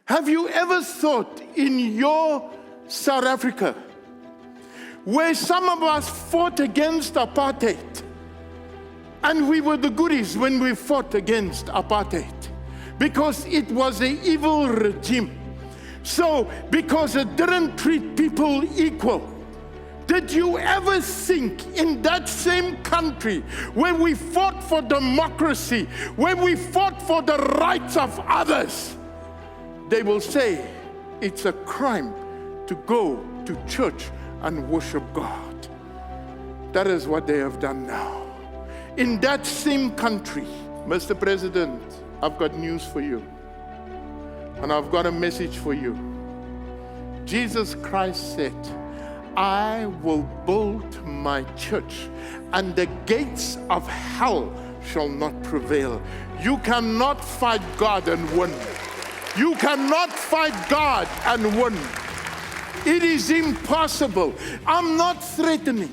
Have you ever thought in your South Africa, where some of us fought against apartheid, and we were the goodies when we fought against apartheid, because it was an evil regime. So, because it didn't treat people equal, did you ever think in that same country where we fought for democracy, where we fought for the rights of others, they will say it's a crime to go to church and worship God? That is what they have done now. In that same country, Mr. President, I've got news for you. And I've got a message for you. Jesus Christ said, I will build my church, and the gates of hell shall not prevail. You cannot fight God and win. You cannot fight God and win. It is impossible. I'm not threatening.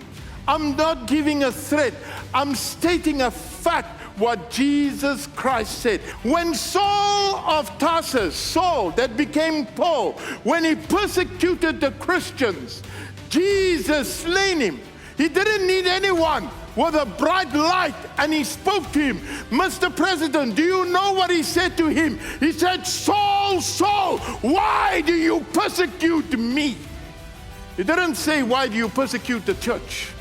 I'm not giving a threat. I'm stating a fact, what Jesus Christ said. When Saul of Tarsus, Saul that became Paul, when he persecuted the Christians, Jesus slain him. He didn't need anyone with a bright light, and he spoke to him. Mr. President, do you know what he said to him? He said, Saul, Saul, why do you persecute me? He didn't say, why do you persecute the church?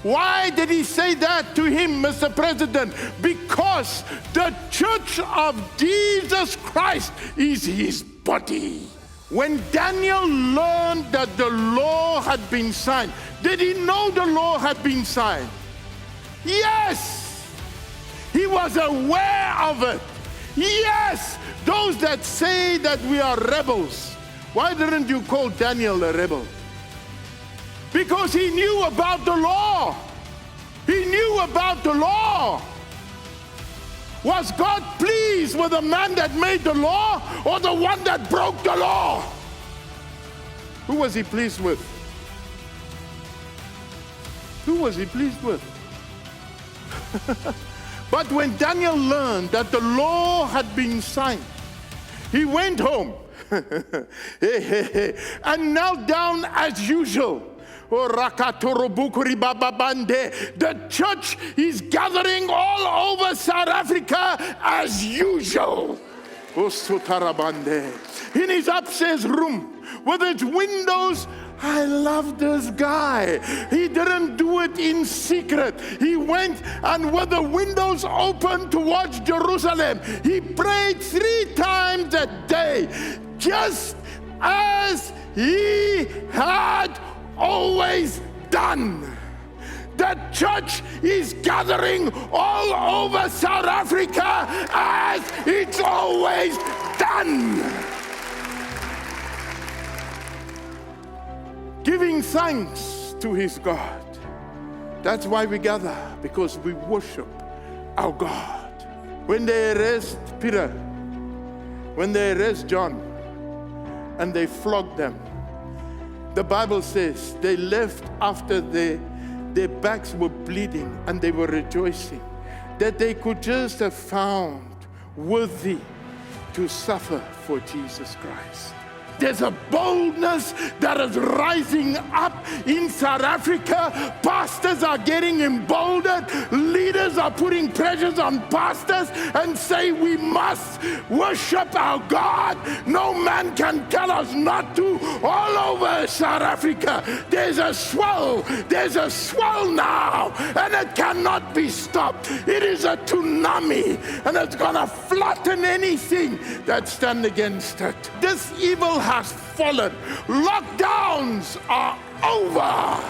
Why did he say that to him, Mr. President? Because the church of Jesus Christ is his body. When Daniel learned that the law had been signed, did he know the law had been signed? Yes! He was aware of it. Yes! Those that say that we are rebels, why didn't you call Daniel a rebel? Because he knew about the law. He knew about the law. Was God pleased with the man that made the law or the one that broke the law? Who was he pleased with? Who was he pleased with? But when Daniel learned that the law had been signed, he went home and knelt down as usual. The church is gathering all over South Africa as usual. In his upstairs room with its windows. I love this guy. He didn't do it in secret. He went and with the windows open towards Jerusalem, he prayed 3 times a day, just as he had always done. The church is gathering all over South Africa as it's always done. Giving thanks to his God. That's why we gather, because we worship our God. When they arrest Peter, when they arrest John, and they flog them, the Bible says they left after their backs were bleeding and they were rejoicing that they could just have found worthy to suffer for Jesus Christ. There's a boldness that is rising up in South Africa. Pastors are getting emboldened. Leaders are putting pressures on pastors and say we must worship our God. No man can tell us not to. All over South Africa, there's a swell now, and it cannot be stopped. It is a tsunami, and it's gonna flatten anything that stands against it. This evil has fallen. Lockdowns are over.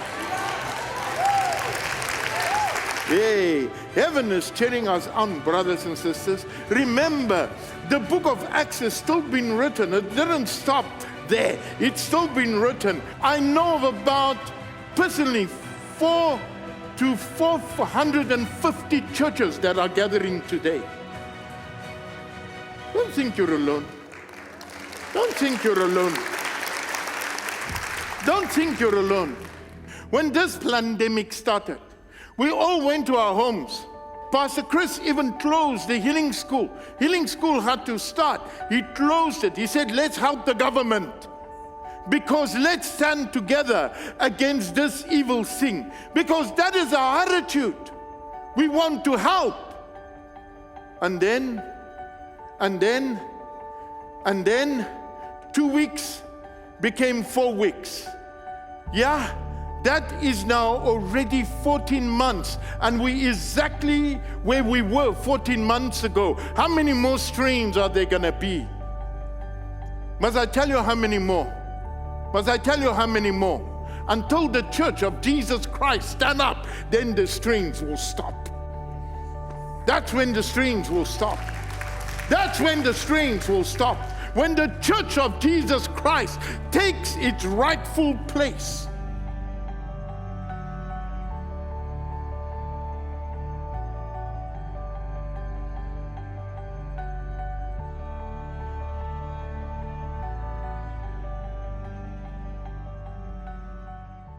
Hey, heaven is cheering us on, brothers and sisters. Remember, the book of Acts has still been written. It didn't stop there. It's still been written. I know of about, personally, 400 to 450 churches that are gathering today. Don't think you're alone. Don't think you're alone. Don't think you're alone. When this pandemic started, we all went to our homes. Pastor Chris even closed the healing school. Healing school had to start. He closed it. He said, let's help the government. Because let's stand together against this evil thing. Because that is our attitude. We want to help. And then 2 weeks became 4 weeks. Yeah, that is now already 14 months. And we exactly where we were 14 months ago. How many more streams are there going to be? Must I tell you how many more? Must I tell you how many more? Until the Church of Jesus Christ stand up, then the streams will stop. That's when the streams will stop. That's when the streams will stop. When the Church of Jesus Christ takes its rightful place.